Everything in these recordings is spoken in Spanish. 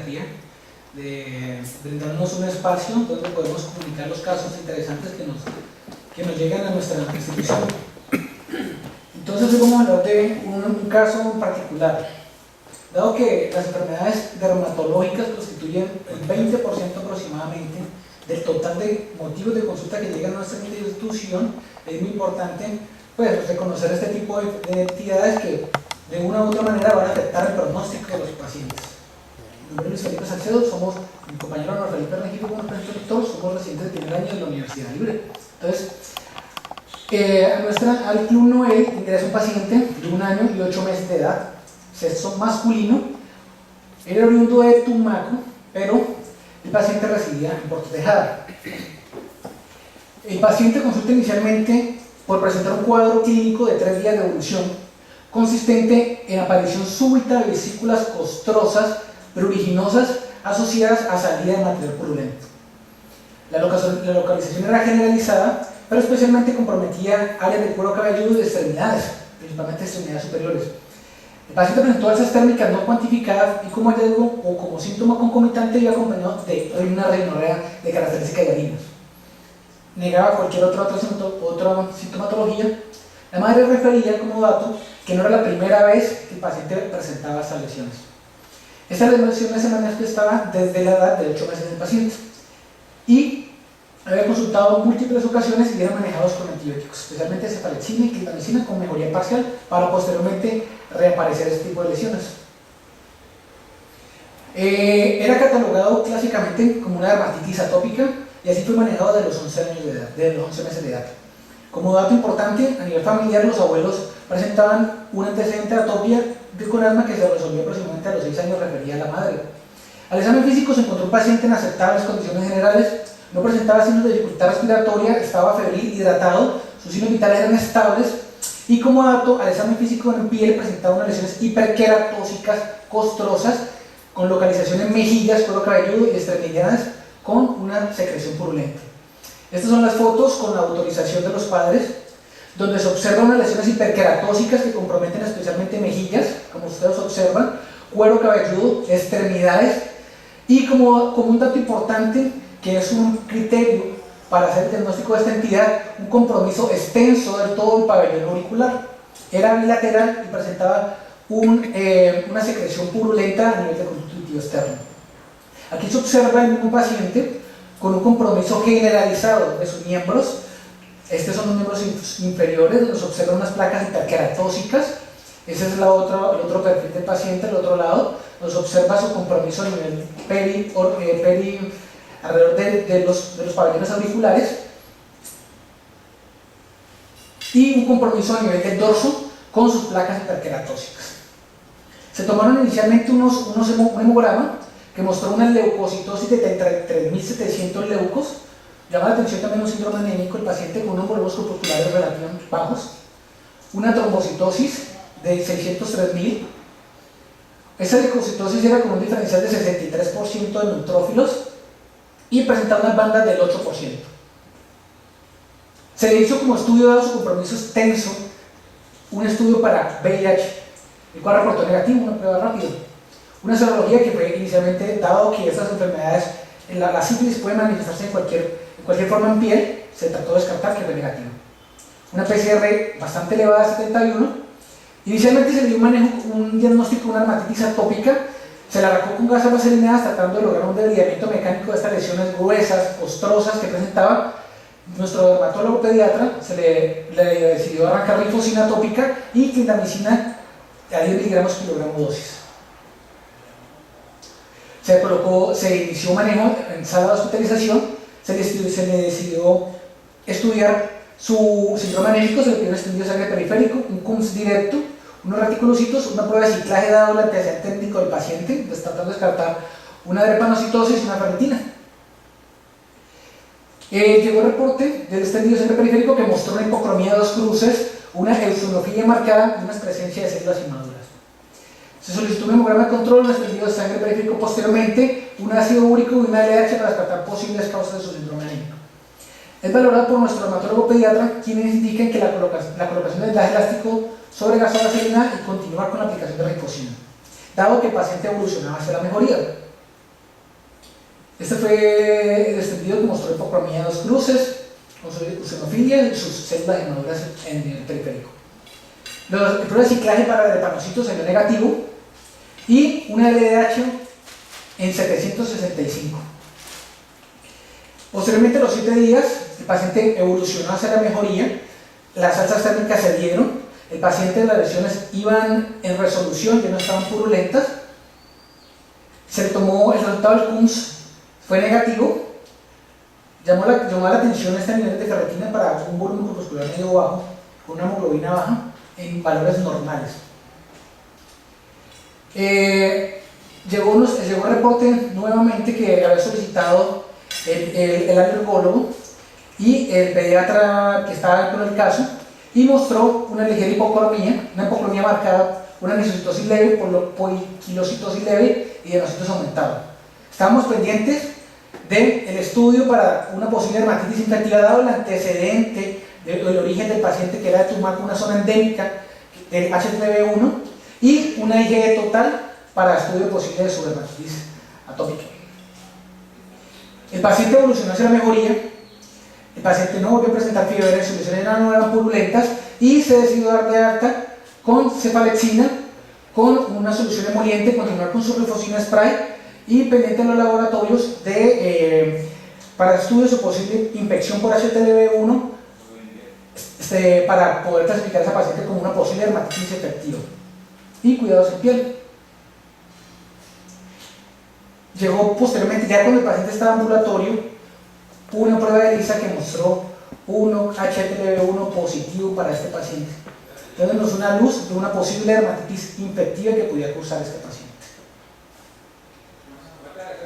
pediatría, de brindarnos un espacio donde podemos comunicar los casos interesantes que nos llegan a nuestra institución. Entonces hoy vamos a hablar de un caso en particular. Dado que las enfermedades dermatológicas constituyen el 20% aproximadamente del total de motivos de consulta que llegan a nuestra institución, es muy importante pues, reconocer este tipo de entidades que de una u otra manera van a afectar el pronóstico de los pacientes. Mi nombre es Luis Felipe Salcedo, somos mi compañero Ana Felipe Rengifo como doctor, somos residentes del primer año de la Universidad Libre. Entonces, al Club Noel ingresa un paciente de 1 año y 8 meses de edad, sexo masculino, era oriundo de Tumaco, pero el paciente residía en Puerto Tejada. El paciente consulta inicialmente por presentar un cuadro clínico de 3 días de evolución, consistente en aparición súbita de vesículas costrosas pruriginosas asociadas a salida de material purulento. La localización era generalizada, pero especialmente comprometía áreas del cuero cabelludo y de extremidades, principalmente extremidades superiores. El paciente presentó alzas térmicas no cuantificadas y como hallazgo o como síntoma concomitante iba acompañado de una rinorrea de características galinas. Negaba cualquier otra sintomatología. La madre refería como dato que no era la primera vez que el paciente presentaba estas lesiones. Estas lesiones se manifestaban desde la edad de 8 meses del paciente y había consultado en múltiples ocasiones y eran manejados con antibióticos, especialmente cefalexina y clindamicina con mejoría parcial para posteriormente reaparecer este tipo de lesiones. Era catalogado clásicamente como una dermatitis atópica y así fue manejado de los 11 meses de edad. Como dato importante, a nivel familiar los abuelos presentaban un antecedente de atopia con asma que se resolvió aproximadamente a los 6 años, refería a la madre. Al examen físico se encontró un paciente en aceptables condiciones generales, no presentaba signos de dificultad respiratoria, estaba febril, hidratado, sus signos vitales eran estables y como dato, al examen físico en piel presentaba unas lesiones hiperqueratóxicas costrosas con localización en mejillas, cuero cabelludo y extremidades con una secreción purulenta. Estas son las fotos con la autorización de los padres, donde se observan unas lesiones hiperqueratóxicas que comprometen especialmente mejillas, como ustedes observan, cuero cabelludo, extremidades y como un dato importante, que es un criterio para hacer el diagnóstico de esta entidad, un compromiso extenso del todo el pabellón auricular. Era bilateral y presentaba una secreción purulenta a nivel de conjuntivo externo. Aquí se observa en un paciente con un compromiso generalizado de sus miembros. Estos son los miembros inferiores, donde se observan unas placas hiperqueratóxicas. Ese es el otro perfil del paciente, el otro lado, donde se observa su compromiso a nivel alrededor de los pabellones auriculares y un compromiso a nivel del dorso con sus placas hiperqueratóxicas. Se tomaron inicialmente un hemograma que mostró una leucocitosis de 3.700 leucos. Llama la atención también un síndrome anémico, el paciente con unos volúmenes corpusculares relativamente bajos, una trombocitosis de 603.000. Esa leucocitosis era con un diferencial de 63% de neutrófilos y presentaba unas bandas del 8%. Se le hizo como estudio, dado su compromiso extenso, un estudio para VIH, el cual reportó negativo, una prueba rápida. Una serología que fue inicialmente, dado que estas enfermedades, la sífilis puede manifestarse en cualquier forma en piel, se trató de descartar que fue negativo. Una PCR bastante elevada, 71. Inicialmente se le dio un diagnóstico de una dermatitis atópica. Se la arrancó con gasas vaselinadas tratando de lograr un desviamiento mecánico de estas lesiones gruesas, costrosas que presentaba. Nuestro dermatólogo pediatra le decidió arrancar rifocina atópica y clindamicina a 10 miligramos kilogramo dosis. Se inició un manejo en sala de hospitalización, se le decidió estudiar su síndrome anémico, se le pidió un estudio de sangre periférico, un CUMS directo, unos reticulocitos, una prueba de ciclaje dado el antecedente técnico del paciente, tratando de descartar una drepanocitosis y una ferritina. Llegó el reporte del estendido de sangre periférico que mostró una hipocromía de 2 cruces, una eosinofilia marcada y una presencia de células inmaduras. Se solicitó un hemograma de control, un estendido de sangre periférico posteriormente, un ácido úrico y una LH para descartar posibles causas de su síndrome anémico. Es valorado por nuestro dermatólogo pediatra, quienes indican que la colocación del gas elástico sobre gasovaselina y continuar con la aplicación de rifocina, dado que el paciente evolucionaba hacia la mejoría. Este fue el estendido que mostró hipocromía de 2 cruces, con su eosinofilia y sus células inmaduras en el periférico. El prueba de ciclaje para drepanocitos salió negativo y una LDH en 765. Posteriormente, a los 7 días, el paciente evolucionó hacia la mejoría, las alzas térmicas se dieron, el paciente, las lesiones iban en resolución, ya no estaban purulentas, se le tomó el resultado del CUMS, fue negativo, llamó la atención este nivel de ferritina para un volumen corpuscular medio bajo, con una hemoglobina baja, en valores normales. Llegó el reporte nuevamente que había solicitado el alergólogo y el pediatra que estaba con el caso, y mostró una ligera hipocromía, una hipocromía marcada, una anisocitosis leve, poliquilocitosis leve y adenocitos aumentados. Estábamos pendientes del estudio para una posible dermatitis infectiva dado el antecedente del origen del paciente, que era de Tumaco, una zona endémica del HTLV1, y una IgE total para estudio posible de su dermatitis atópica. El paciente evolucionó hacia la mejoría, el paciente no volvió a presentar fiebre, sus lesiones no eran purulentas y se decidió dar de alta con cefalexina, con una solución emoliente, continuar con su rifocina spray y pendiente en los laboratorios para estudios o posible infección por HTLV1 para poder clasificar a esa paciente como una posible dermatitis efectiva. Y cuidados en piel. Llegó posteriormente, ya cuando el paciente estaba ambulatorio, una prueba de ELISA que mostró un HTLV1 positivo para este paciente, dándonos una luz de una posible dermatitis infectiva que podía causar este paciente.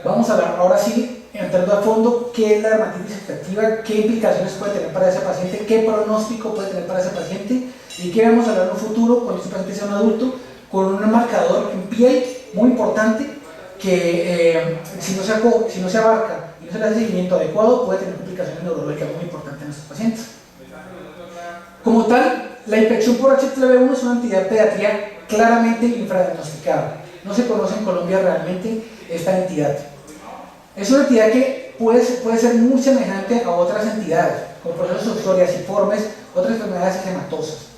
Vamos a hablar ahora sí, entrando a fondo, qué es la dermatitis infectiva, qué implicaciones puede tener para ese paciente, qué pronóstico puede tener para ese paciente y qué vamos a hablar en un futuro cuando este paciente sea un adulto con un marcador en piel muy importante que si no se abarca y no se le hace seguimiento adecuado puede tener complicaciones neurológicas muy importantes en estos pacientes. Como tal, la infección por HTLV1 es una entidad de pediatría claramente infradiagnosticada. No se conoce en Colombia realmente esta entidad. Es una entidad que puede ser muy semejante a otras entidades, como procesos psoriasiformes, otras enfermedades hematosas.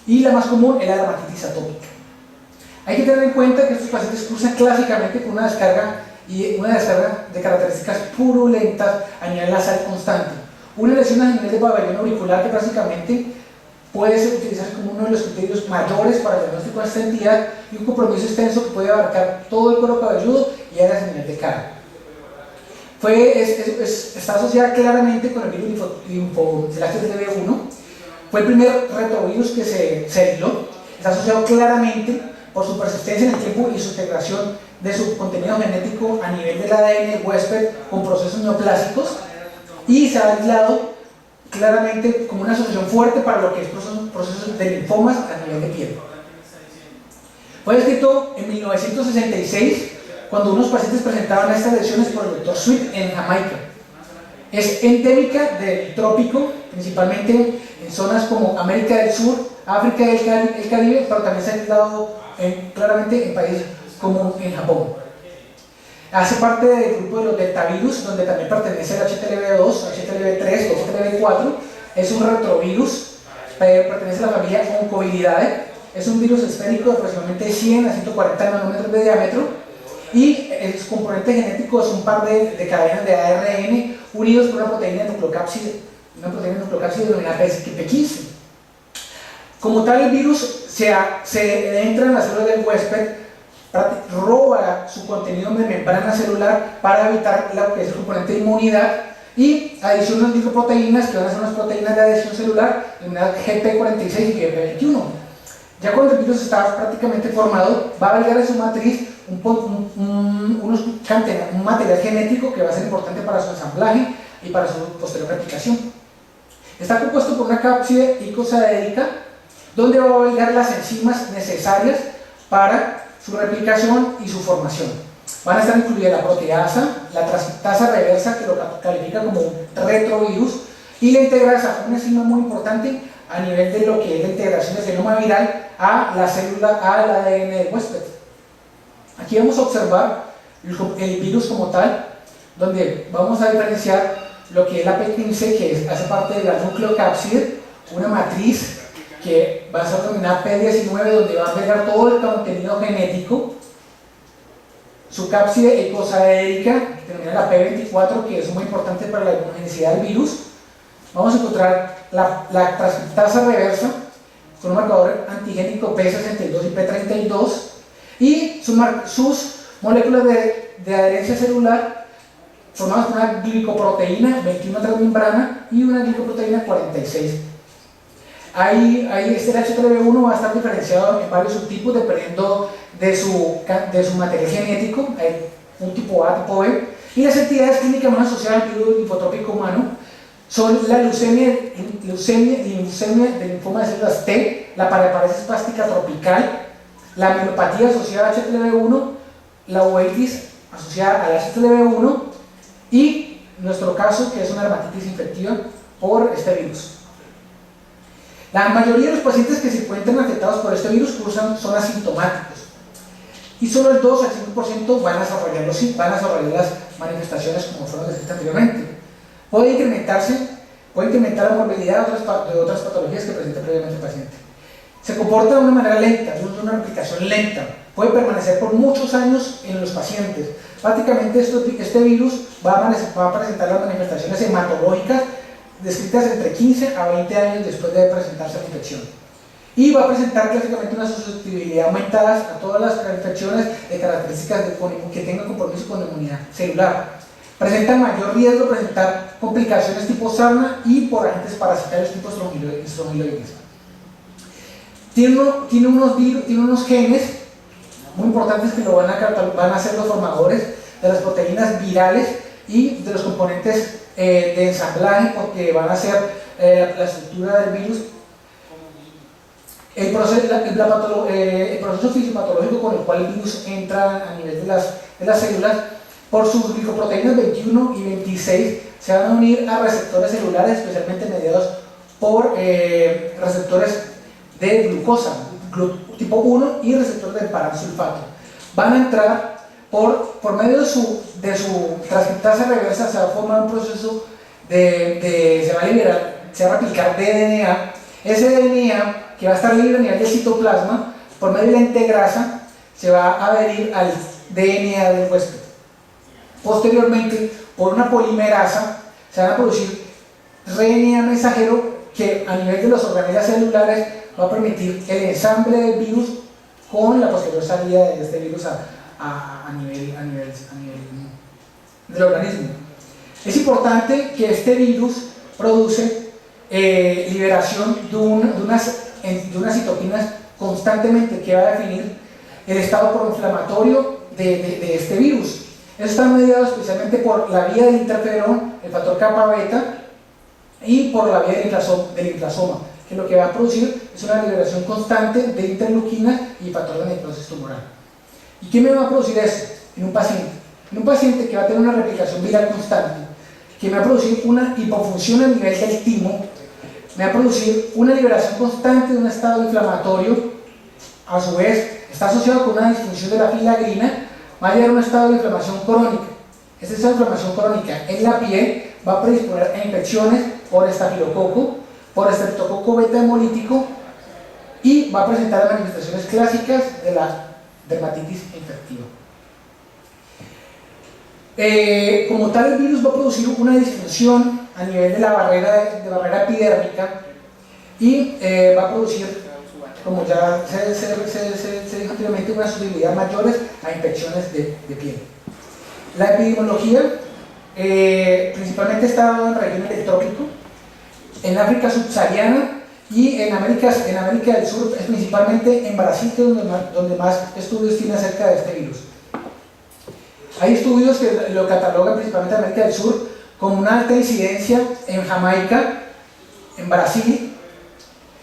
Y la más común es la dermatitis atópica. Hay que tener en cuenta que estos pacientes cursan clásicamente con una descarga de características purulentas a nivel nasal constante. Una lesión a nivel de pabellón auricular que básicamente puede utilizarse como uno de los criterios mayores para el diagnóstico de esta entidad, y un compromiso extenso que puede abarcar todo el cuero cabelludo y áreas a nivel de cara. Está asociada claramente con el virus del HTLV1. Fue el primer retrovirus que se aisló. Está asociado claramente por su persistencia en el tiempo y su integración de su contenido genético a nivel del ADN del huésped con procesos neoplásicos, y se ha aislado claramente como una asociación fuerte para lo que es procesos de linfomas a nivel de piel. Fue descrito en 1966 cuando unos pacientes presentaban estas lesiones por el Dr. Sweet en Jamaica. Es endémica del trópico, principalmente en zonas como América del Sur, África y el Caribe, pero también se ha aislado claramente en países como en Japón. Hace parte del grupo de los deltavirus, donde también pertenece el HTLV2, HTLV3 y HTLV4. Es un retrovirus, pertenece a la familia Oncoviridae. Es un virus esférico de aproximadamente 100 a 140 nanómetros de diámetro, y el componente genético es un par de cadenas de ARN unidos por una proteína nucleocápside denominada P15. Como tal, el virus se entra en la célula del huésped, roba su contenido de membrana celular para evitar lo que es el componente de inmunidad, y adiciona unas glicoproteínas que van a ser unas proteínas de adhesión celular denominadas GP46 y GP21. Ya cuando el virus está prácticamente formado, va a valgar en su matriz un material genético que va a ser importante para su ensamblaje y para su posterior replicación. Está compuesto por una cápside icosaédrica donde va a valgar las enzimas necesarias para su replicación y su formación. Van a estar incluidas la proteasa, la transcriptasa reversa, que lo califica como un retrovirus, y la integrasa, una enzima muy importante a nivel de lo que es la integración del genoma viral a la célula, al ADN del huésped. Aquí vamos a observar el virus como tal, donde vamos a diferenciar lo que es la P15, que hace parte de la nucleocápside, una matriz que va a ser denominada P19, donde va a albergar todo el contenido genético, su cápside eicosaérica, que termina la P24, que es muy importante para la inmunogenicidad del virus. Vamos a encontrar la transcriptasa reversa, con un marcador antigénico P62 y P32, y sus moléculas de adherencia celular formadas por una glicoproteína 21 transmembrana y una glicoproteína 46. Este HTLV1 va a estar diferenciado en varios subtipos dependiendo de su material genético. Hay un tipo A, tipo B, y las entidades clínicas más asociadas al virus linfotrópico humano son la leucemia del linfoma de células T, la paraparesis espástica tropical, la mielopatía asociada al HTLV1, la uveitis asociada al HTLV1 y nuestro caso, que es una dermatitis infectiva por este virus. La mayoría de los pacientes que se encuentran afectados por este virus son asintomáticos y solo el 2 al 5% van a desarrollar las manifestaciones como fueron descritas anteriormente. Puede incrementar la morbilidad de otras patologías que presenta previamente el paciente. Se comporta de una manera lenta, es una replicación lenta, puede permanecer por muchos años en los pacientes. Prácticamente este virus va a presentar las manifestaciones hematológicas descritas entre 15 a 20 años después de presentarse la infección. Y va a presentar clásicamente una susceptibilidad aumentada a todas las infecciones de características que tengan compromiso con la inmunidad celular. Presenta mayor riesgo de presentar complicaciones tipo sarna y por agentes parasitarios tipo estrongiloides. Tiene unos genes muy importantes que van a ser los formadores de las proteínas virales y de los componentes de ensamblaje, porque van a ser la estructura del virus. El proceso fisiopatológico con el cual el virus entra a nivel de las células, por sus glicoproteínas 21 y 26, se van a unir a receptores celulares, especialmente mediados por receptores de glucosa, tipo 1, y receptores de paransulfato. Van a entrar por medio de su transcriptasa reversa, se va a formar un proceso se va a replicar DNA. Ese DNA, que va a estar libre a nivel del citoplasma, por medio de la integrasa, se va a adherir al DNA del huésped. Posteriormente, por una polimerasa, se van a producir RNA mensajero que a nivel de los organelas celulares va a permitir el ensamble del virus con la posterior salida de este virus a nivel del organismo. Es importante que este virus produce liberación de unas citoquinas constantemente, que va a definir el estado proinflamatorio de este virus. Eso está mediado especialmente por la vía del interferón, el factor kappa beta, y por la vía del inflasoma, que lo que va a producir es una liberación constante de interleuquinas y factor de necrosis tumoral. ¿Y qué me va a producir eso en un paciente? En un paciente que va a tener una replicación viral constante, que me va a producir una hipofunción a nivel del timo, me va a producir una liberación constante de un estado inflamatorio, a su vez está asociado con una disfunción de la filagrina, va a llevar a un estado de inflamación crónica. Esta inflamación crónica en la piel va a predisponer a infecciones por estafilococo, por estreptococo beta hemolítico, y va a presentar las manifestaciones clásicas de la dermatitis infectiva. Como tal, el virus va a producir una disfunción a nivel de la barrera epidérmica y va a producir, como ya se dijo anteriormente, una susceptibilidad mayores a infecciones de piel. La epidemiología principalmente está dada en regiones del trópico, en África subsahariana y en América del Sur, es principalmente en Brasil, que es donde más estudios tiene acerca de este virus. Hay estudios que lo catalogan principalmente en América del Sur como una alta incidencia en Jamaica, en Brasil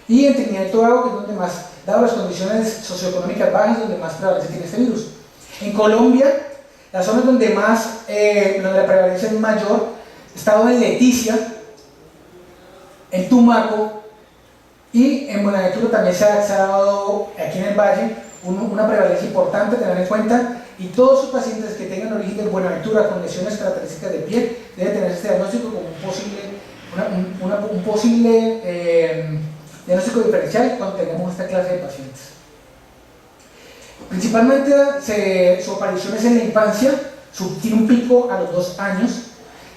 y en Trinidad y Tobago, que es donde más, dado las condiciones socioeconómicas bajas, donde más prevalencia tiene este virus. En Colombia, las zonas donde la prevalencia es mayor, estado en Leticia, en Tumaco y en Buenaventura también se ha dado, aquí en el valle, una prevalencia importante. Tener en cuenta y todos sus pacientes que tengan origen de Buenaventura con lesiones características de piel deben tener este diagnóstico como un posible diagnóstico diferencial cuando tengamos esta clase de pacientes. Principalmente su aparición es en la infancia, tiene un pico a los 2 años,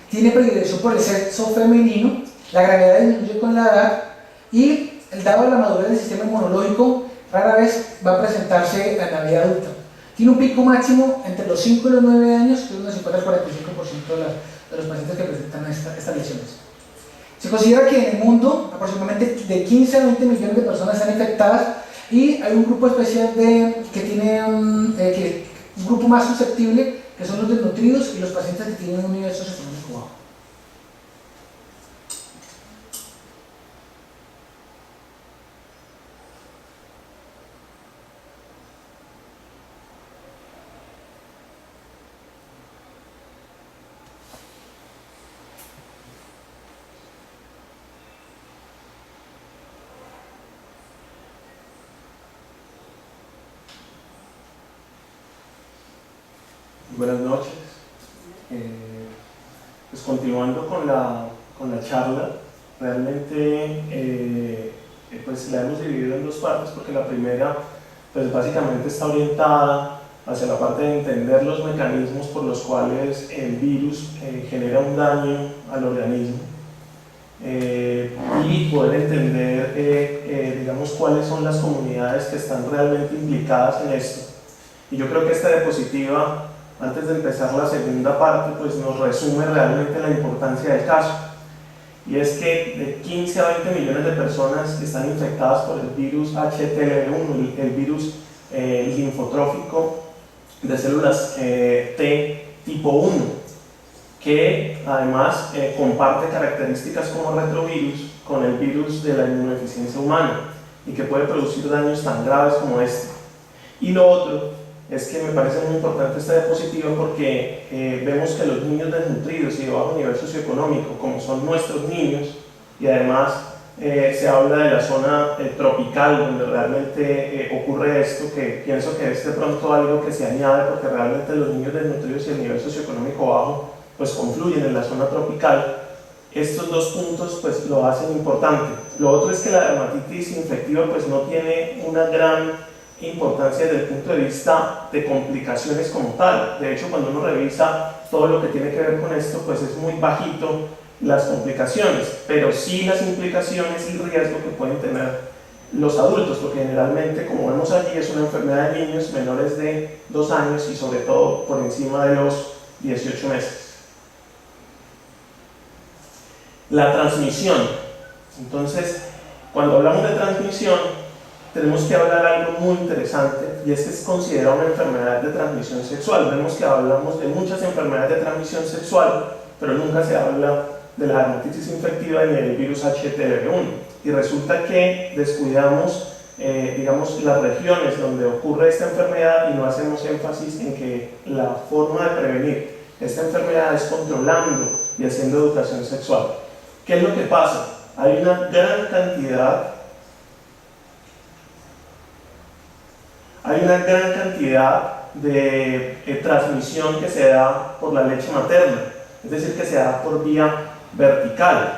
tiene predilección por el sexo femenino, la gravedad disminuye con la edad y, dado la madurez del sistema inmunológico, rara vez va a presentarse en la vida adulta. Tiene un pico máximo entre los 5 y los 9 años, que es donde se encuentra el 45% de los pacientes que presentan estas lesiones. Se considera que en el mundo aproximadamente de 15 a 20 millones de personas están infectadas y hay un grupo especial que tiene un grupo más susceptible, que son los desnutridos y los pacientes que tienen un nivel socioeconómico bajo. Buenas noches. Pues continuando con la charla, realmente pues la hemos dividido en 2 partes, porque la primera pues básicamente está orientada hacia la parte de entender los mecanismos por los cuales el virus genera un daño al organismo y poder entender digamos cuáles son las comunidades que están realmente implicadas en esto. Y yo creo que esta diapositiva, antes de empezar la segunda parte, pues nos resume realmente la importancia del caso. Y es que de 15 a 20 millones de personas están infectadas por el virus HTLV1, el virus linfotrófico de células T tipo 1, que además comparte características como retrovirus con el virus de la inmunodeficiencia humana y que puede producir daños tan graves como este. Y lo otro es que me parece muy importante esta diapositiva porque vemos que los niños desnutridos y de bajo nivel socioeconómico, como son nuestros niños, y además se habla de la zona tropical donde realmente ocurre esto, que pienso que es de pronto algo que se añade porque realmente los niños desnutridos y el nivel socioeconómico bajo pues confluyen en la zona tropical. Estos 2 puntos pues lo hacen importante. Lo otro es que la dermatitis infectiva pues no tiene una gran importancia desde el punto de vista de complicaciones como tal. De hecho, cuando uno revisa todo lo que tiene que ver con esto, pues es muy bajito las complicaciones, pero sí las implicaciones y riesgo que pueden tener los adultos, porque generalmente, como vemos allí, es una enfermedad de niños menores de 2 años y sobre todo por encima de los 18 meses. La transmisión. Entonces, cuando hablamos de transmisión, tenemos que hablar algo muy interesante, y es que es considerada una enfermedad de transmisión sexual. Vemos que hablamos de muchas enfermedades de transmisión sexual, pero nunca se habla de la dermatitis infectiva ni del virus HTLV1. Y resulta que descuidamos digamos, las regiones donde ocurre esta enfermedad y no hacemos énfasis en que la forma de prevenir esta enfermedad es controlando y haciendo educación sexual. ¿Qué es lo que pasa? Hay una gran cantidad de transmisión que se da por la leche materna, es decir, que se da por vía vertical.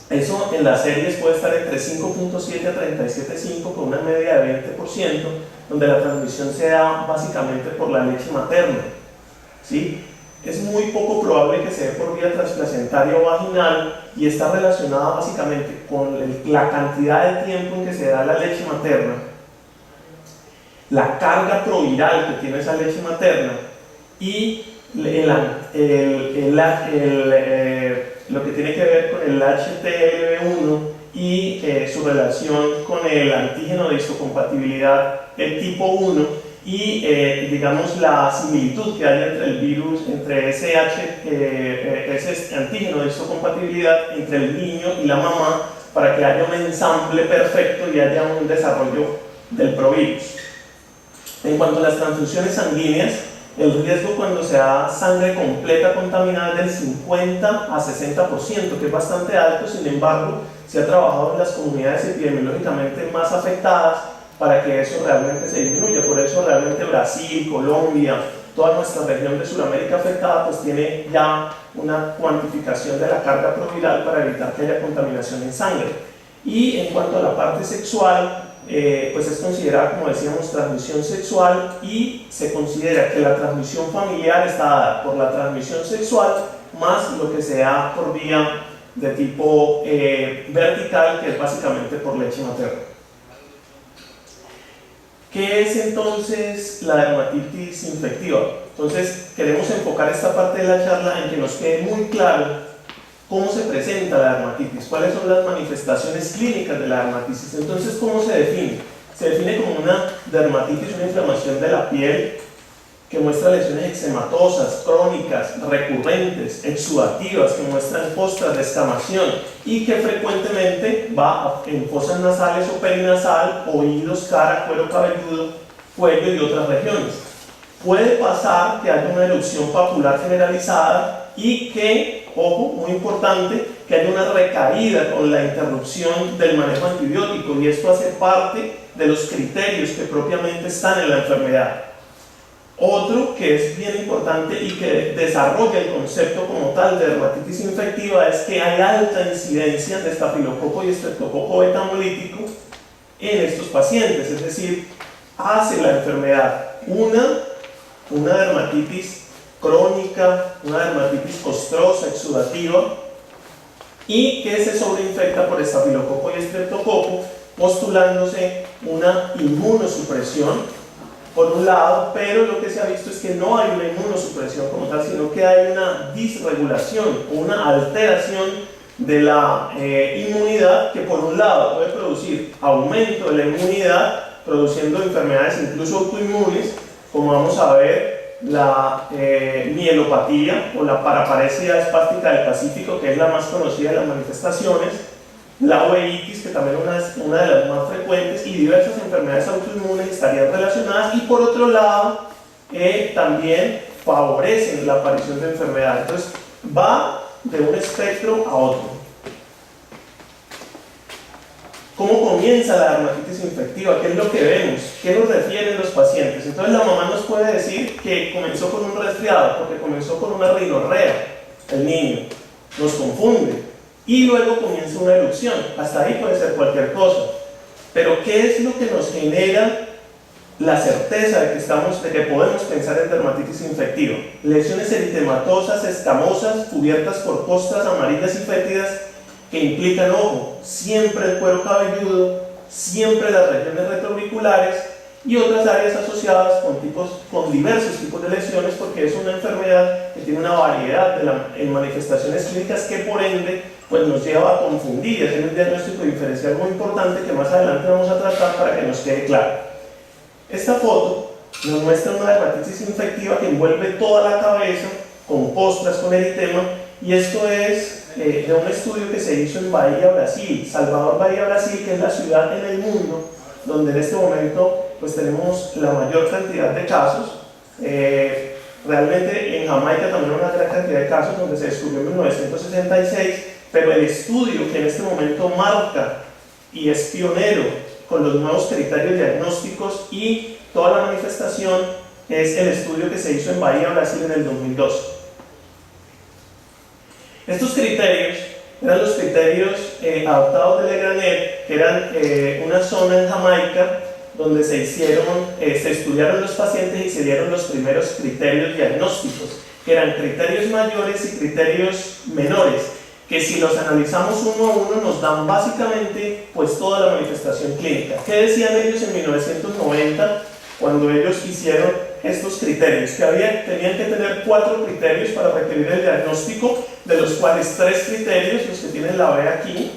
Eso en las series puede estar entre 5.7 a 37.5 con una media de 20%, donde la transmisión se da básicamente por la leche materna, ¿sí? Es muy poco probable que se dé por vía transplacentaria o vaginal y está relacionada básicamente con la cantidad de tiempo en que se da la leche materna, la carga proviral que tiene esa leche materna y lo que tiene que ver con el HTLV1 y su relación con el antígeno de histocompatibilidad el tipo 1 y digamos la similitud que hay entre el virus, entre ese antígeno de histocompatibilidad entre el niño y la mamá, para que haya un ensamble perfecto y haya un desarrollo del provirus. En cuanto a las transfusiones sanguíneas, el riesgo cuando se da sangre completa contaminada es del 50 a 60%, que es bastante alto. Sin embargo, se ha trabajado en las comunidades epidemiológicamente más afectadas para que eso realmente se disminuya. Por eso realmente Brasil, Colombia, toda nuestra región de Sudamérica afectada pues tiene ya una cuantificación de la carga proviral para evitar que haya contaminación en sangre. Y en cuanto a la parte sexual, pues es considerada, como decíamos, transmisión sexual, y se considera que la transmisión familiar está dada por la transmisión sexual más lo que se da por vía de tipo vertical, que es básicamente por leche materna. ¿Qué es entonces la dermatitis infectiva? Entonces queremos enfocar esta parte de la charla en que nos quede muy claro cómo se presenta la dermatitis, cuáles son las manifestaciones clínicas de la dermatitis. Entonces, ¿cómo se define? Se define como una dermatitis, una inflamación de la piel que muestra lesiones eczematosas, crónicas, recurrentes, exudativas, que muestran costras de descamación y que frecuentemente va en fosas nasales o perinasal, oídos, cara, cuero cabelludo, cuello y otras regiones. Puede pasar que haya una erupción papular generalizada y que, ojo, muy importante, que haya una recaída con la interrupción del manejo antibiótico, y esto hace parte de los criterios que propiamente están en la enfermedad. Otro que es bien importante y que desarrolla el concepto como tal de dermatitis infectiva es que hay alta incidencia de estafilococo y estreptococo beta hemolítico en estos pacientes, es decir, hace la enfermedad una dermatitis crónica, una dermatitis costrosa, exudativa, y que se sobreinfecta por estafilococo y estreptococo, postulándose una inmunosupresión por un lado, pero lo que se ha visto es que no hay una inmunosupresión como tal, sino que hay una disregulación, una alteración de la inmunidad, que por un lado puede producir aumento de la inmunidad, produciendo enfermedades incluso autoinmunes, como vamos a ver la mielopatía o la paraparesia espástica del Pacífico, que es la más conocida de las manifestaciones, la uveitis, que también es una de las más frecuentes, y diversas enfermedades autoinmunes estarían relacionadas, y por otro lado también favorecen la aparición de enfermedades. Entonces va de un espectro a otro. ¿Cómo comienza la dermatitis infectiva? ¿Qué es lo que vemos? ¿Qué nos refieren los pacientes? Entonces la mamá nos puede decir que comenzó con un resfriado, porque comenzó con una rinorrea, el niño nos confunde, y luego comienza una erupción. Hasta ahí puede ser cualquier cosa, pero ¿qué es lo que nos genera la certeza de que podemos pensar en dermatitis infectiva? Lesiones eritematosas, escamosas, cubiertas por costras amarillas y fétidas, que implican, ojo, siempre el cuero cabelludo, siempre las regiones retroauriculares y otras áreas asociadas con diversos tipos de lesiones, porque es una enfermedad que tiene una variedad en manifestaciones clínicas, que por ende pues nos lleva a confundir y hacer un diagnóstico diferencial muy importante que más adelante vamos a tratar para que nos quede claro. Esta foto nos muestra una dermatitis infectiva que envuelve toda la cabeza, con costras, con eritema, y esto es de un estudio que se hizo en Bahía, Brasil, Salvador Bahía, Brasil, que es la ciudad en el mundo donde en este momento pues tenemos la mayor cantidad de casos. Realmente en Jamaica también hay una gran cantidad de casos, donde se descubrió en 1966, pero el estudio que en este momento marca y es pionero con los nuevos criterios diagnósticos y toda la manifestación es el estudio que se hizo en Bahía, Brasil, en el 2002. Estos criterios eran los criterios adoptados de Legranet, que eran una zona en Jamaica donde se estudiaron los pacientes y se dieron los primeros criterios diagnósticos, que eran criterios mayores y criterios menores, que si los analizamos uno a uno nos dan básicamente pues toda la manifestación clínica. ¿Qué decían ellos en 1990 cuando ellos hicieron estos criterios? Que tenían que tener 4 criterios para requerir el diagnóstico, de los cuales 3 criterios, los que tienen la B aquí,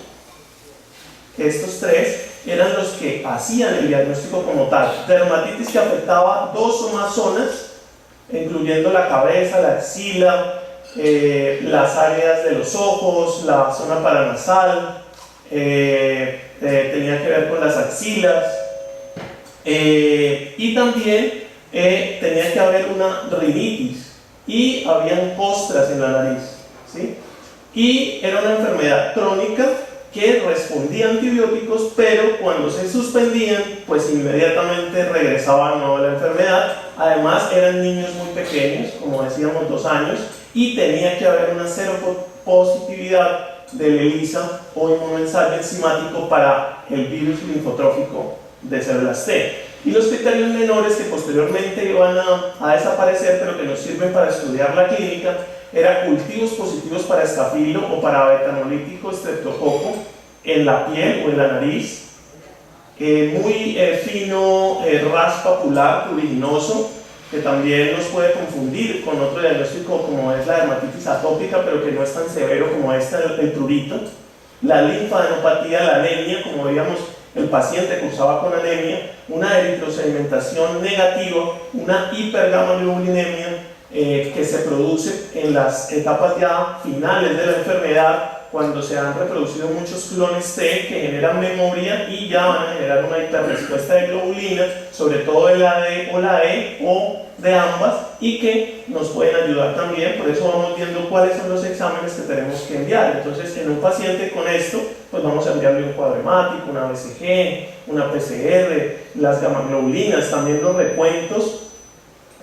estos 3 eran los que hacían el diagnóstico como tal. Dermatitis que afectaba 2 o más zonas, incluyendo la cabeza, la axila, las áreas de los ojos, la zona paranasal, tenía que ver con las axilas, y también tenía que haber una rinitis y habían costras en la nariz, ¿sí? Y era una enfermedad crónica que respondía a antibióticos, pero cuando se suspendían pues inmediatamente regresaba de nuevo la enfermedad, Además eran niños muy pequeños, como decíamos 2 años, y tenía que haber una seropositividad del ELISA o inmunoensayo enzimático para el virus linfotrófico de células T. Y los criterios menores que posteriormente iban a desaparecer, pero que nos sirven para estudiar la clínica, eran cultivos positivos para estafilo o para beta-hemolítico estreptococo en la piel o en la nariz, muy fino rash papular pruriginoso, que también nos puede confundir con otro diagnóstico como es la dermatitis atópica, pero que no es tan severo como el prurito, la linfadenopatía, la anemia, como veíamos el paciente cursaba con anemia, una eritrosedimentación negativa, una hipergamaglobulinemia que se produce en las etapas ya finales de la enfermedad, cuando se han reproducido muchos clones T que generan memoria y ya van a generar una hiperrespuesta de globulina, sobre todo de la D o la E o de ambas, y que nos pueden ayudar también. Por eso vamos viendo cuáles son los exámenes que tenemos que enviar. Entonces, en un paciente con esto, pues vamos a enviarle un cuadro hemático, una BCG, una PCR, las gamaglobulinas, también los recuentos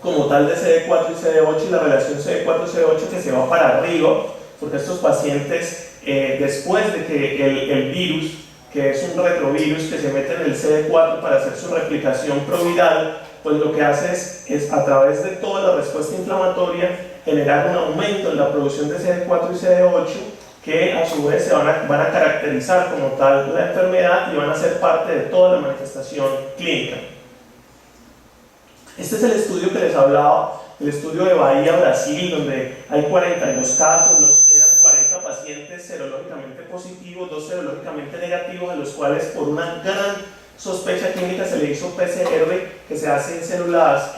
como tal de CD4 y CD8 y la relación CD4-CD8 que se va para arriba, porque estos pacientes, después de que el virus, que es un retrovirus que se mete en el CD4 para hacer su replicación proviral, pues lo que hace es a través de toda la respuesta inflamatoria generar un aumento en la producción de CD4 y CD8 que a su vez van a caracterizar como tal la enfermedad y van a ser parte de toda la manifestación clínica. Este es el estudio que les hablaba, el estudio de Bahía, Brasil, donde hay 42 casos, eran 40 pacientes serológicamente positivos, 2 serológicamente negativos, a los cuales por una gran sospecha clínica se le hizo PCR, que se hace en células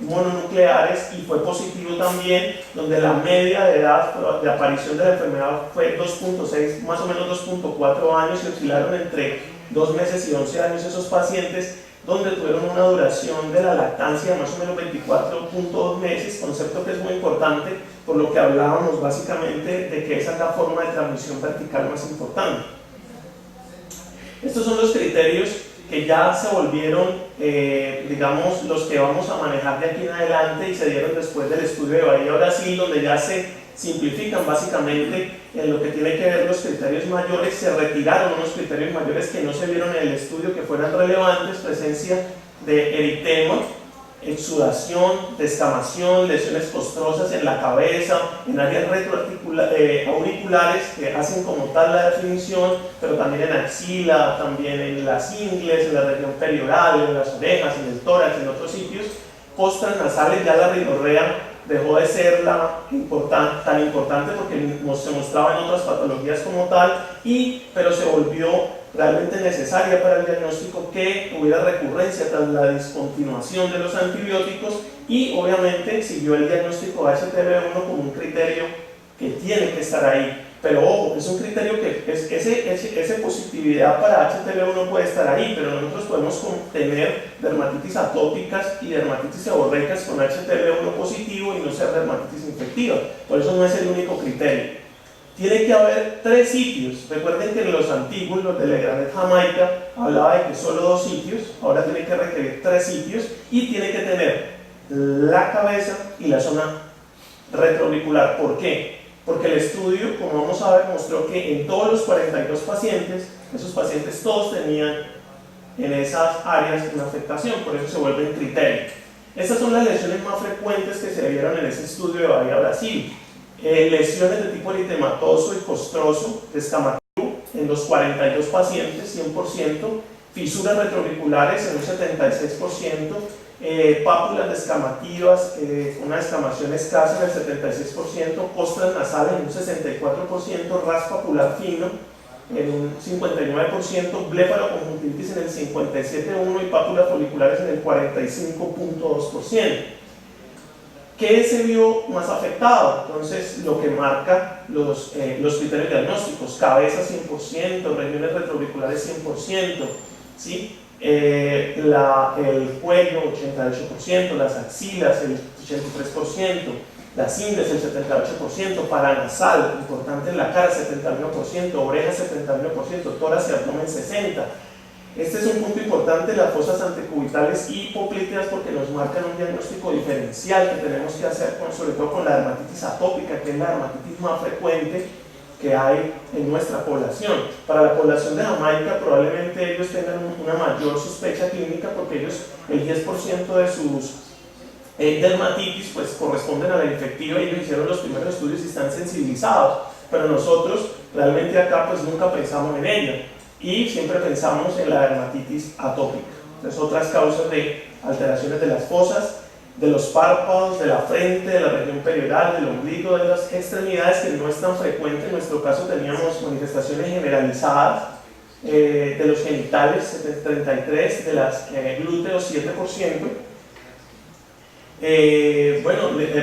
mononucleares, y fue positivo también, donde la media de edad de aparición de la enfermedad fue 2.6, más o menos 2.4 años, y oscilaron entre 2 meses y 11 años esos pacientes, donde tuvieron una duración de la lactancia de más o menos 24.2 meses, concepto que es muy importante, por lo que hablábamos básicamente de que esa es la forma de transmisión vertical más importante. Estos son los criterios que ya se volvieron, digamos, los que vamos a manejar de aquí en adelante y se dieron después del estudio de Bahía, Brasil, donde ya se simplifican básicamente en lo que tiene que ver los criterios mayores. Se retiraron unos criterios mayores que no se vieron en el estudio que fueran relevantes: presencia de eritema, exudación, descamación, lesiones costrosas en la cabeza, en áreas auriculares que hacen como tal la definición, pero también en axila, también en las ingles, en la región perioral, en las orejas, en el tórax, en otros sitios. Costras nasales, ya la rinorrea dejó de ser tan importante porque se mostraba en otras patologías como tal, pero se volvió realmente necesaria para el diagnóstico que hubiera recurrencia tras la discontinuación de los antibióticos, y obviamente siguió el diagnóstico HTLV1 como un criterio que tiene que estar ahí. Pero ojo, es un criterio que esa positividad para HTLV1 puede estar ahí, pero nosotros podemos tener dermatitis atópicas y dermatitis seborreicas con HTLV1 positivo y no ser dermatitis infectiva. Por eso no es el único criterio. Tiene que haber 3 sitios. Recuerden que en los antiguos, los de Legranet Jamaica, hablaba de que solo 2 sitios, ahora tiene que requerir 3 sitios, y tiene que tener la cabeza y la zona retroauricular. ¿Por qué? Porque el estudio, como vamos a ver, mostró que en todos los 42 pacientes, esos pacientes todos tenían en esas áreas una afectación, por eso se vuelve un criterio. Estas son las lesiones más frecuentes que se vieron en ese estudio de Bahía, Brasil. Lesiones de tipo eritematoso y costroso, descamativo, en los 42 pacientes, 100%, fisuras retroauriculares en un 76%, pápulas descamativas, una descamación escasa en el 76%, costras nasales en un 64%, ras papular fino en un 59%, blefaroconjuntivitis en el 57.1% y pápulas foliculares en el 45.2%. ¿Qué se vio más afectado? Entonces, lo que marca los criterios diagnósticos: cabeza 100%, regiones retroauriculares 100%, ¿sí? El cuello 88%, las axilas el 83%, las ingles el 78%, paranasal, importante en la cara, 71%, orejas 71%, tórax y abdomen 60%. Este es un punto importante, las fosas antecubitales y hipoplíteas, porque nos marcan un diagnóstico diferencial que tenemos que hacer, sobre todo con la dermatitis atópica, que es la dermatitis más frecuente que hay en nuestra población. Para la población de Jamaica probablemente ellos tengan una mayor sospecha clínica, porque ellos, el 10% de sus dermatitis pues corresponden a la infectiva, y ellos hicieron los primeros estudios y están sensibilizados, pero nosotros realmente acá pues nunca pensamos en ella y siempre pensamos en la dermatitis atópica. Entonces, otras causas de alteraciones de las fosas, de los párpados, de la frente, de la región perioral, del ombligo, de las extremidades, que no es tan frecuente. En nuestro caso teníamos manifestaciones generalizadas, de los genitales 33%, de las glúteos 7%.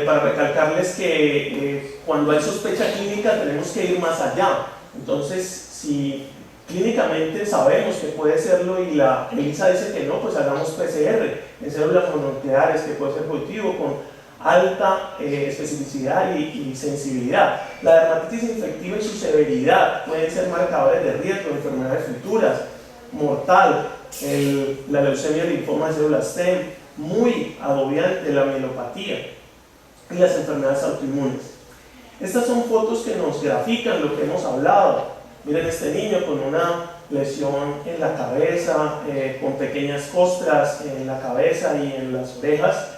Para recalcarles que cuando hay sospecha clínica tenemos que ir más allá. Entonces, si clínicamente sabemos que puede serlo y la ELISA dice que no, pues hagamos PCR en células mononucleares, que puede ser positivo, con alta especificidad y sensibilidad. La dermatitis infectiva y su severidad pueden ser marcadores de riesgo de enfermedades futuras, mortal, la leucemia, el linfoma de células STEM, muy agobiante, la mielopatía y las enfermedades autoinmunes. Estas son fotos que nos grafican lo que hemos hablado. Miren este niño con una lesión en la cabeza, con pequeñas costras en la cabeza y en las orejas,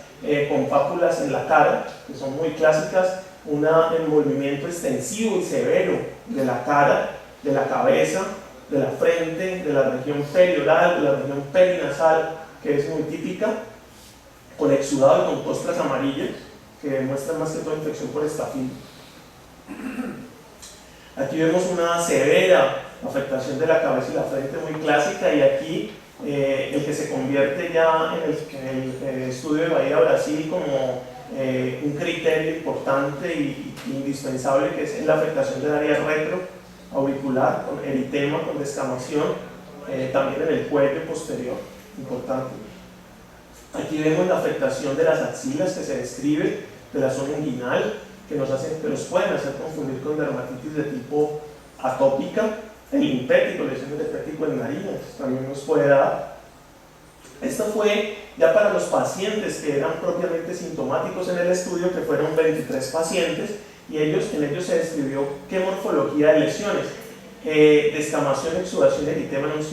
con pápulas en la cara, que son muy clásicas, un envolvimiento extensivo y severo de la cara, de la cabeza, de la frente, de la región perioral, de la región perinasal, que es muy típica, con exudado y con costras amarillas, que demuestran más que todo infección por estafilo. Aquí vemos una severa afectación de la cabeza y la frente muy clásica, y aquí el que se convierte ya en el estudio de Bahía Brasil como un criterio importante y indispensable, que es la afectación del área retroauricular, con eritema, con descamación, también en el cuello posterior, importante. Aquí vemos la afectación de las axilas que se describe, de la zona inguinal, que nos pueden hacer confundir con dermatitis de tipo atópica. El impético, lesiones de pético en narinas, también nos puede dar. Esto fue ya para los pacientes que eran propiamente sintomáticos en el estudio, que fueron 23 pacientes, y en ellos se describió qué morfología de lesiones: descamación, exudación, eritema en un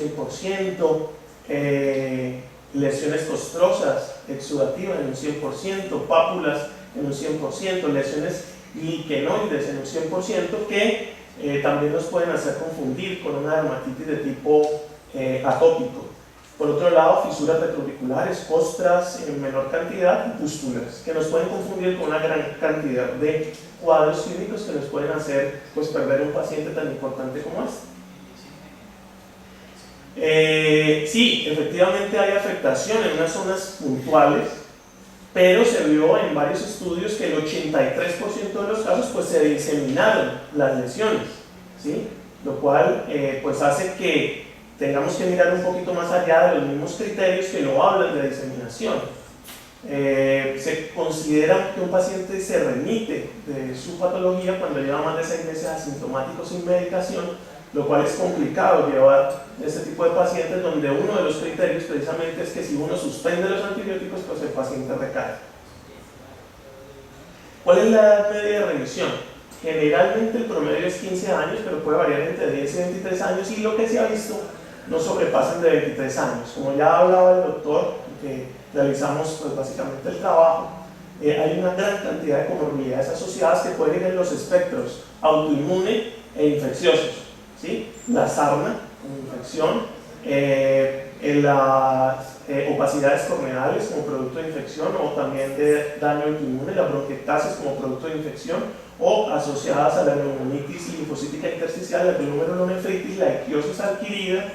100%, lesiones costrosas, exudativas en un 100%, pápulas en un 100%, lesiones liquenoides en un 100%, que también nos pueden hacer confundir con una dermatitis de tipo atópico. Por otro lado, fisuras retroauriculares, costras en menor cantidad y pústulas, que nos pueden confundir con una gran cantidad de cuadros clínicos que nos pueden hacer pues, perder un paciente tan importante como este. Sí, efectivamente hay afectación en unas zonas puntuales, pero se vio en varios estudios que el 83% de los casos pues, se diseminaron las lesiones, ¿sí? Lo cual pues hace que tengamos que mirar un poquito más allá de los mismos criterios que no hablan de diseminación. Se considera que un paciente se remite de su patología cuando lleva más de 6 meses asintomático sin medicación, lo cual es complicado llevar este tipo de pacientes, donde uno de los criterios precisamente es que si uno suspende los antibióticos, pues el paciente recae. ¿Cuál es la edad media de remisión? Generalmente el promedio es 15 años, pero puede variar entre 10 y 23 años, y lo que se ha visto no sobrepasan de 23 años. Como ya hablaba el doctor, que realizamos pues, básicamente el trabajo, hay una gran cantidad de comorbilidades asociadas que pueden ir en los espectros autoinmune e infecciosos, ¿sí? La sarna como infección, en las opacidades corneales como producto de infección o también de daño autoinmune, la bronquiectasis como producto de infección, o asociadas a la neumonitis linfocítica intersticial, la glomerulonefritis, la equiosis adquirida,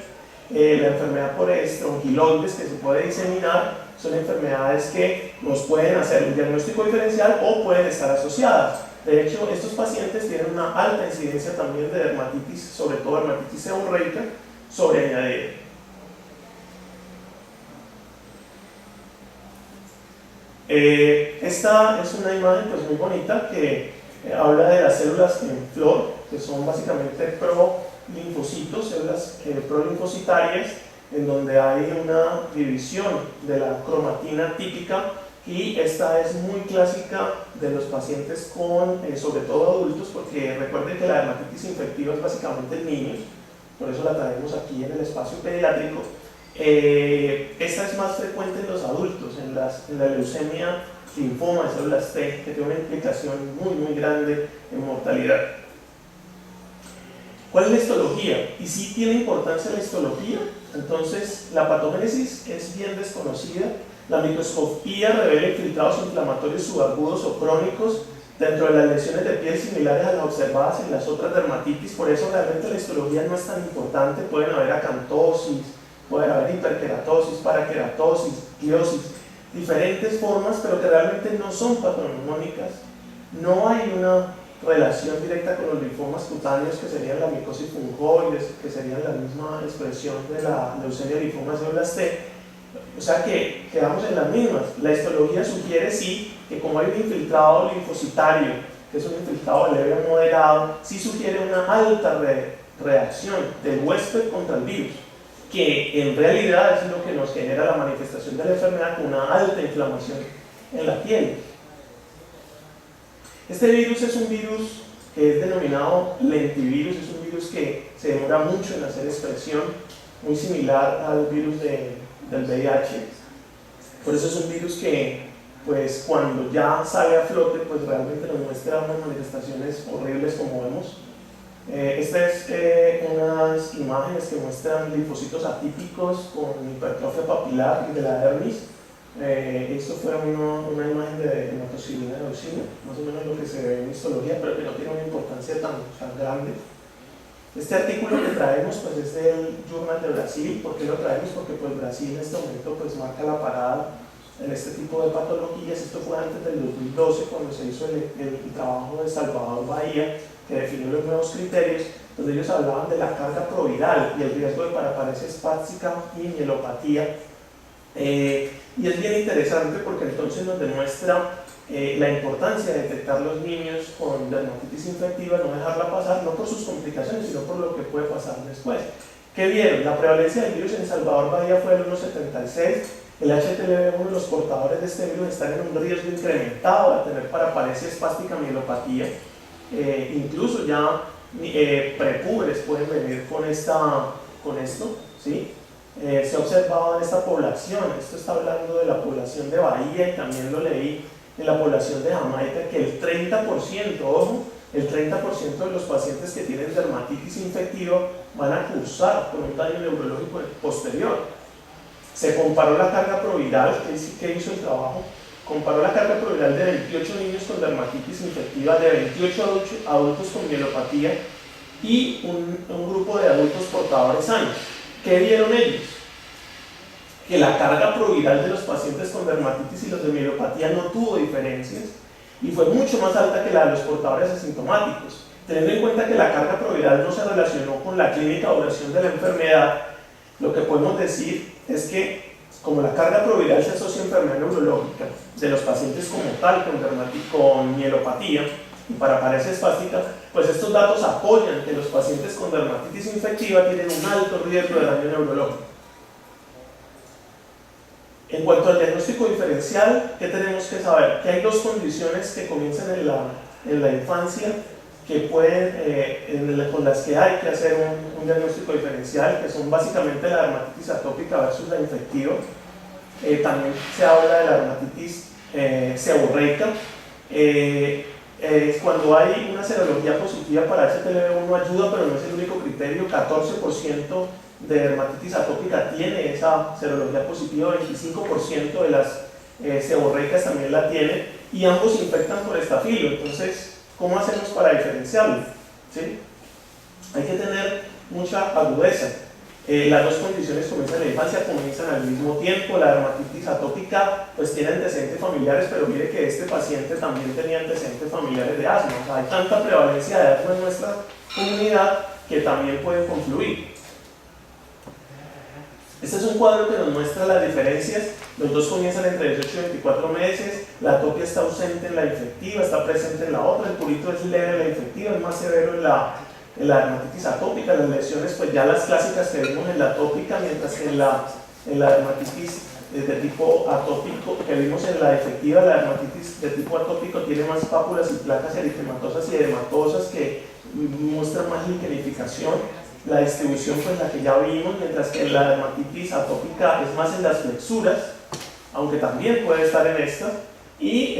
la enfermedad por estronquiloides que se puede diseminar. Son enfermedades que nos pueden hacer un diagnóstico diferencial o pueden estar asociadas. De hecho, estos pacientes tienen una alta incidencia también de dermatitis, sobre todo dermatitis seborreica sobreañadida. Esta es una imagen pues, muy bonita que habla de las células en flor, que son básicamente prolinfocitos, células prolinfocitarias, en donde hay una división de la cromatina típica, y esta es muy clásica de los pacientes con, sobre todo adultos, porque recuerden que la dermatitis infectiva es básicamente en niños, por eso la traemos aquí en el espacio pediátrico. Esta es más frecuente en los adultos, en la leucemia linfoma de células T, que tiene una implicación muy grande en mortalidad. ¿Cuál es la histología? Y si tiene importancia la histología, entonces la patogénesis es bien desconocida. La microscopía revela infiltrados inflamatorios subagudos o crónicos dentro de las lesiones de piel similares a las observadas en las otras dermatitis. Por eso realmente la histología no es tan importante. Pueden haber acantosis, puede haber hiperkeratosis, parakeratosis, gliosis, diferentes formas, pero que realmente no son patognomónicas. No hay una relación directa con los linfomas cutáneos, que serían la micosis fungoides, que serían la misma expresión de la leucemia linfoma de células T. O sea que quedamos en las mismas. La histología sugiere sí que como hay un infiltrado linfocitario, que es un infiltrado leve a moderado, sí sugiere una alta reacción del huésped contra el virus, que en realidad es lo que nos genera la manifestación de la enfermedad con una alta inflamación en la piel. Este virus es un virus que es denominado lentivirus, es un virus que se demora mucho en hacer expresión, muy similar al virus del VIH. Por eso es un virus que, pues, cuando ya sale a flote, pues realmente nos muestra unas manifestaciones horribles, como vemos. Estas es unas imágenes que muestran linfocitos atípicos con hipertrofia papilar y de la dermis. Esto fue una imagen de hematoxilina de auxilio, más o menos lo que se ve en histología, pero que no tiene una importancia tan grande. Este artículo que traemos pues, es del Journal de Brasil. ¿Por qué lo traemos? Porque pues, Brasil en este momento pues, marca la parada en este tipo de patologías. Esto fue antes del 2012, cuando se hizo el trabajo de Salvador Bahía, que definió los nuevos criterios, donde ellos hablaban de la carga proviral y el riesgo de paraparesia espástica y mielopatía. Y es bien interesante porque entonces nos demuestra la importancia de detectar los niños con dermatitis infectiva, no dejarla pasar, no por sus complicaciones, sino por lo que puede pasar después. ¿Qué vieron? La prevalencia del virus en Salvador Bahía fue del 1,76. El HTLV1, los portadores de este virus están en un riesgo incrementado de tener paraparesia espástica, mielopatía. Incluso ya prepubres pueden venir con esto, ¿sí? Se ha observado en esta población, esto está hablando de la población de Bahía, y también lo leí en la población de Jamaica, que el 30%, ojo, el 30% de los pacientes que tienen dermatitis infectiva van a cursar con un daño neurológico posterior. Se comparó la carga proviral, que hizo el trabajo, comparó la carga proviral de 28 niños con dermatitis infectiva, de 28 adultos con mielopatía y un grupo de adultos portadores sanos. ¿Qué vieron ellos? Que la carga proviral de los pacientes con dermatitis y los de mielopatía no tuvo diferencias y fue mucho más alta que la de los portadores asintomáticos. Teniendo en cuenta que la carga proviral no se relacionó con la clínica o duración de la enfermedad, lo que podemos decir es que como la carga proviral se asocia a enfermedad neurológica de los pacientes como tal con mielopatía y paraparesia espástica, pues estos datos apoyan que los pacientes con dermatitis infectiva tienen un alto riesgo de daño neurológico. En cuanto al diagnóstico diferencial, ¿qué tenemos que saber? Que hay dos condiciones que comienzan en la infancia que pueden, con las que hay que hacer un diagnóstico diferencial, que son básicamente la dermatitis atópica versus la infectiva. También se habla de la dermatitis seborreica. Cuando hay una serología positiva para HTLV1 ayuda, pero no es el único criterio. 14% de dermatitis atópica tiene esa serología positiva, 25% de las seborreicas también la tienen, y ambos infectan por estafilo. Entonces, ¿cómo hacemos para diferenciarlo? ¿Sí? Hay que tener mucha agudeza. Las dos condiciones comienzan en la infancia, comienzan al mismo tiempo. La dermatitis atópica pues tiene antecedentes familiares, pero mire que este paciente también tenía antecedentes familiares de asma. O sea, hay tanta prevalencia de asma en nuestra comunidad que también pueden confluir. Este es un cuadro que nos muestra las diferencias. Los dos comienzan entre 18 y 24 meses. La atopia está ausente en la infectiva, está presente en la otra. El purito es leve en la infectiva, es más severo en la dermatitis atópica, las lesiones pues ya las clásicas que vimos en la atópica, mientras que en la dermatitis de tipo atópico, que vimos en la efectiva, la dermatitis de tipo atópico tiene más pápulas y placas eritematosas y edematosas que muestran más liquenificación. La distribución pues la que ya vimos, mientras que la dermatitis atópica es más en las flexuras, aunque también puede estar en estas, y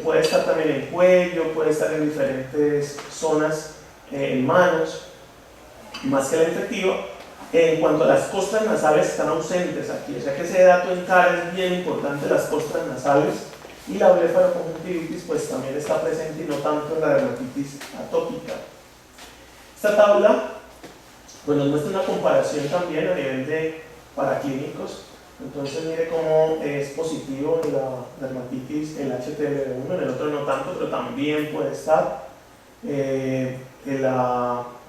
puede estar también en cuello, puede estar en diferentes zonas en manos, más que la infectiva. En cuanto a las costras nasales, están ausentes aquí, o sea que ese dato en cara es bien importante, las costras nasales, y la blefaroconjuntivitis pues también está presente y no tanto en la dermatitis atópica. Esta tabla pues nos muestra una comparación también a nivel de paraclínicos. Entonces mire cómo es positivo en la dermatitis el HTLV1, en el otro no tanto, pero también puede estar.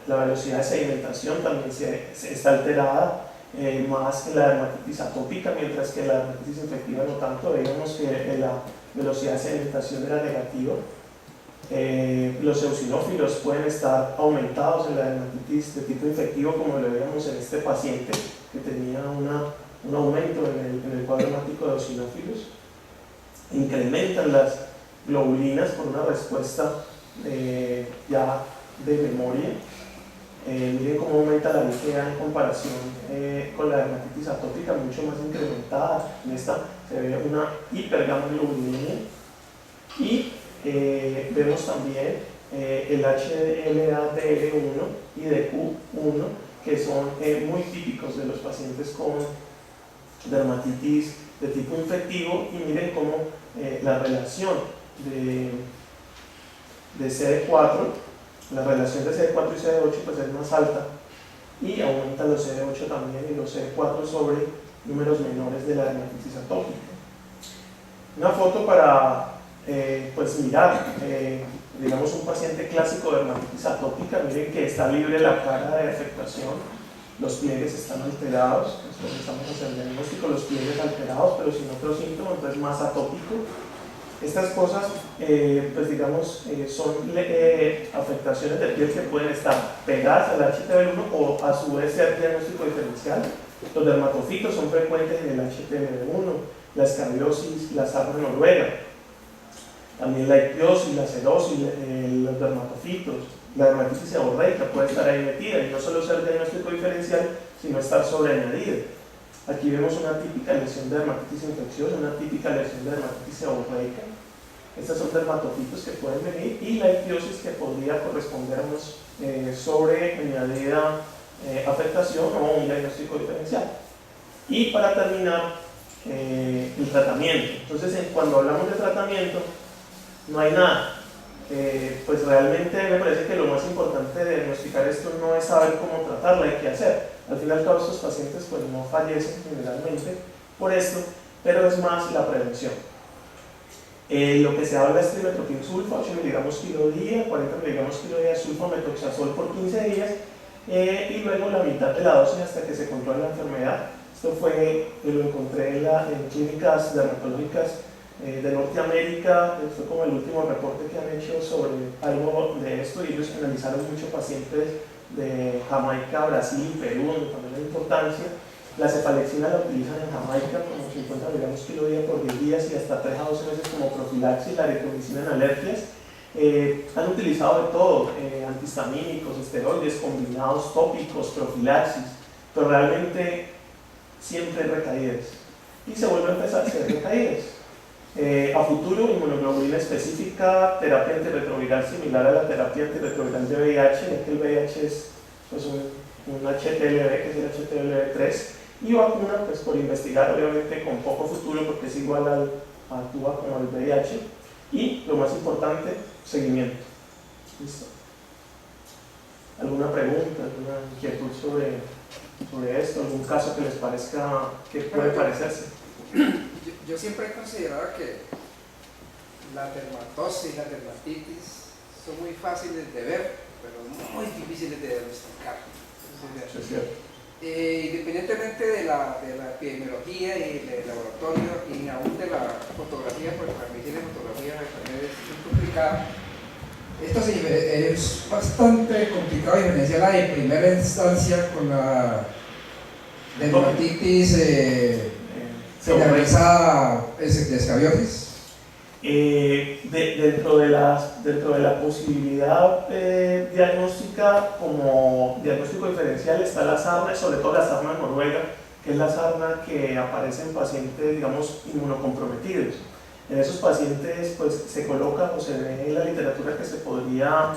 La velocidad de sedimentación también está alterada, más en la dermatitis atópica, mientras que en la dermatitis infectiva no tanto. Veíamos que la velocidad de sedimentación era negativa. Los eosinófilos pueden estar aumentados en la dermatitis de tipo infectivo, como lo veíamos en este paciente que tenía un aumento en el cuadro hemático de eosinófilos. Incrementan las globulinas por una respuesta ya de memoria. Miren cómo aumenta la IgA en comparación con la dermatitis atópica, mucho más incrementada. En esta se ve una hipergamaglobulinemia. Y vemos también el HLA-DR1 y DQ1, que son muy típicos de los pacientes con dermatitis de tipo infectivo. Y miren cómo la relación de CD4, la relación de CD4 y CD8 pues es más alta, y aumentan los CD8 también y los CD4 sobre números menores de la dermatitis atópica. Una foto para pues mirar, digamos, un paciente clásico de dermatitis atópica. Miren que está libre la cara de afectación, los pliegues están alterados, nosotros estamos haciendo el diagnóstico, los pliegues alterados, pero sin otros síntomas, entonces más atópico. Estas cosas, pues digamos, son afectaciones de piel que pueden estar pegadas al HTLV1 o a su vez ser diagnóstico diferencial. Los dermatofitos son frecuentes en el HTLV1, la escabiosis, la sarna noruega, también la ictiosis, la cerosis, los dermatofitos, la dermatitis seborreica puede estar ahí metida y no solo ser diagnóstico diferencial, sino estar sobreañadida. Aquí vemos una típica lesión de dermatitis infecciosa, una típica lesión de dermatitis seborreica. Estas son dermatofitos que pueden venir, y la ictiosis que podría correspondernos sobreañadida afectación o un diagnóstico diferencial. Y para terminar, el tratamiento. Entonces, cuando hablamos de tratamiento, no hay nada. Pues realmente me parece que lo más importante de diagnosticar esto no es saber cómo tratarla, hay que hacer. Al fin y al cabo, estos pacientes pues no fallecen generalmente por esto, pero es más la prevención. Lo que se habla es trimethoprim sulfa, 8 mg kilo día, 40 mg kilo día de sulfametoxazol por 15 días, y luego la mitad de la dosis hasta que se controle la enfermedad. Esto lo encontré en clínicas dermatológicas de Norteamérica. Fue como el último reporte que han hecho sobre algo de esto, y ellos analizaron muchos pacientes de Jamaica, Brasil y Perú, donde también hay importancia. La cefalexina la utilizan en Jamaica como 50 mg kilo día por 10 días y hasta 3 a 12 meses como profilaxis. La eritromicina en alergias. Han utilizado de todo, antihistamínicos, esteroides combinados, tópicos, profilaxis, pero realmente siempre hay recaídas y se vuelve a empezar a hacer recaídas. A futuro, inmunoglobulina específica, terapia antirretroviral similar a la terapia antirretroviral de VIH, ya que el VIH es pues, un HTLV, que es el HTLV3, y vacuna pues, por investigar, obviamente con poco futuro porque es igual actúa como el VIH, y lo más importante, seguimiento. ¿Listo? ¿Alguna pregunta, alguna inquietud sobre esto? ¿Algún caso que les parezca que puede parecerse? Yo siempre he considerado que la dermatosis y la dermatitis son muy fáciles de ver, pero muy difíciles de diagnosticar. Sí, es cierto. Independientemente de la epidemiología y del laboratorio y aún de la fotografía, porque para mí la fotografía también es muy complicada, Esto es bastante complicado diferenciarla de primera instancia con la dermatitis generalizada de escabiosis. Dentro de la posibilidad diagnóstica, como diagnóstico diferencial, está la sarna, sobre todo la sarna noruega, que es la sarna que aparece en pacientes, digamos, inmunocomprometidos. En esos pacientes pues, se coloca o se ve en la literatura que se podría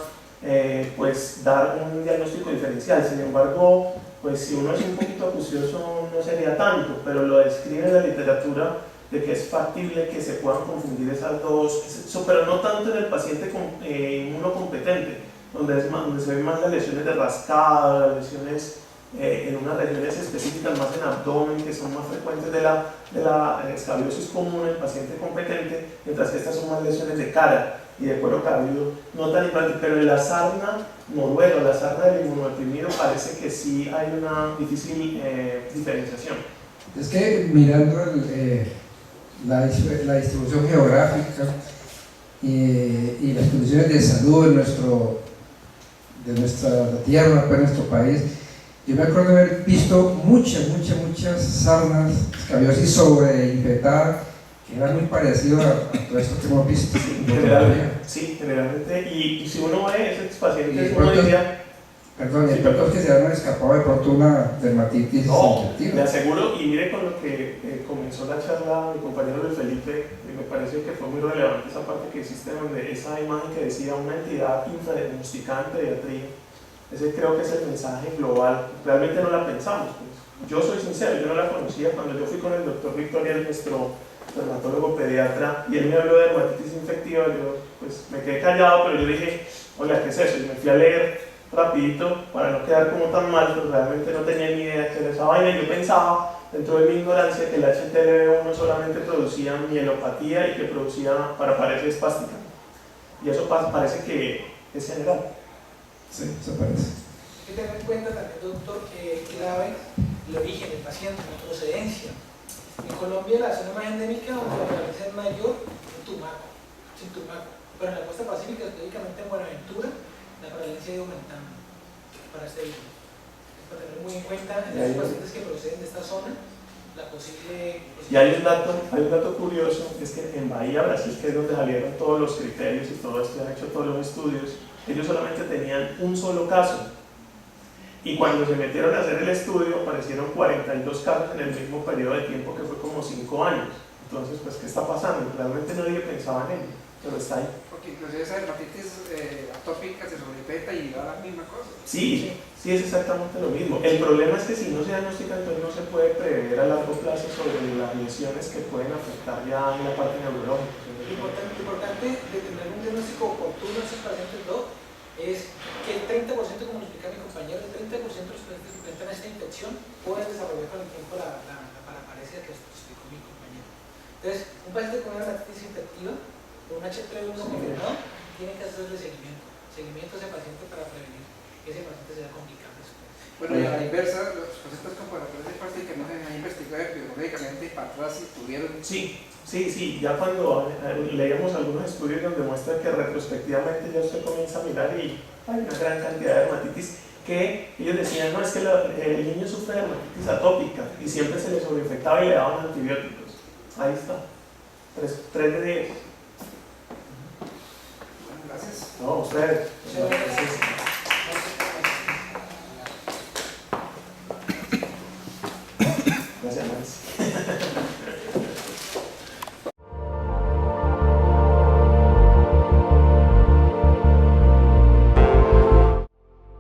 pues, dar un diagnóstico diferencial. Sin embargo, pues, si uno es un poquito acucioso no sería tanto, pero lo describe en la literatura de que es factible que se puedan confundir esas dos, pero no tanto en el paciente inmunocompetente, donde se ven más las lesiones de rascada, las lesiones en unas regiones específicas más en abdomen, que son más frecuentes de la escabiosis común en el paciente competente, mientras que estas son más lesiones de cara y de cuero cabelludo, no tan importantes, pero en la sarna noruega, la sarna del inmunodeprimido, parece que sí hay una difícil diferenciación. Es que mirando la distribución geográfica y las condiciones de salud de nuestra tierra, de nuestro país, yo me acuerdo de haber visto muchas sarnas escabiosis sobreinfectadas que eran muy parecidas a todo esto que hemos visto. Sí, generalmente, y si uno ve esos pacientes, uno diría... Perdón, el pronto es que se han escapado de pronto una dermatitis infectiva. Le aseguro, y mire con lo que comenzó la charla mi compañero Luis Felipe, me parece que fue muy relevante esa parte que existe, donde esa imagen que decía una entidad infradiagnosticada en pediatría, ese creo que es el mensaje global. Realmente no la pensamos, pues. Yo soy sincero, yo no la conocía. Cuando yo fui con el doctor Victoria, nuestro dermatólogo pediatra, y él me habló de dermatitis infectiva, yo pues me quedé callado, pero yo dije, oiga, ¿qué es eso? Y me fui a leer rapidito para no quedar como tan mal, pero realmente no tenía ni idea que era esa vaina. Yo pensaba, dentro de mi ignorancia, que el HTLV1 solamente producía mielopatía y que producía paraparesia espástica. Y eso parece que es general. Sí, eso parece. Hay que tener en cuenta también, doctor, que clave el origen del paciente, la procedencia. En Colombia la zona más endémica donde la prevalencia es mayor es Tumaco, pero en la costa pacífica, específicamente en Buenaventura, la prevalencia ha ido aumentando para este virus. Es para tener muy en cuenta en los pacientes que proceden de esta zona la posible... Y hay un dato curioso, es que en Bahía, Brasil, que es donde salieron todos los criterios y todo esto, han hecho todos los estudios, ellos solamente tenían un solo caso. Y cuando se metieron a hacer el estudio, aparecieron 42 casos en el mismo periodo de tiempo, que fue como 5 años. Entonces, pues, ¿qué está pasando? Realmente nadie pensaba en ello, pero está ahí. Porque inclusive esa dermatitis atópica se sobrepeta y da la misma cosa. Sí, es exactamente lo mismo. El problema es que si no se diagnostica, entonces no se puede prever a largo plazo sobre las lesiones que pueden afectar ya en la parte neurológica. Lo importante de tener un diagnóstico oportuno en esos pacientes, Doc, es que el 30%, como lo explicaba mi compañero, el 30% de los pacientes que presentan esta infección pueden desarrollar con el tiempo la paraparesia que explicó mi compañero. Entonces, un paciente con una dermatitis infectiva, con un HTLV1 confirmado, tiene que hacerle seguimiento a ese paciente para prevenir que ese paciente sea complicado después. Bueno, y a la inversa, los pacientes con paraparesia espástica que no se han investigado epidemiológicamente para atrás si tuvieron... Sí, ya cuando leíamos algunos estudios donde muestra que retrospectivamente ya usted comienza a mirar y hay una gran cantidad de dermatitis que ellos decían, no, es que el niño sufre de dermatitis atópica y siempre se le sobreinfectaba y le daban antibióticos. Ahí está, 3 de 10. Bueno, gracias. No, usted.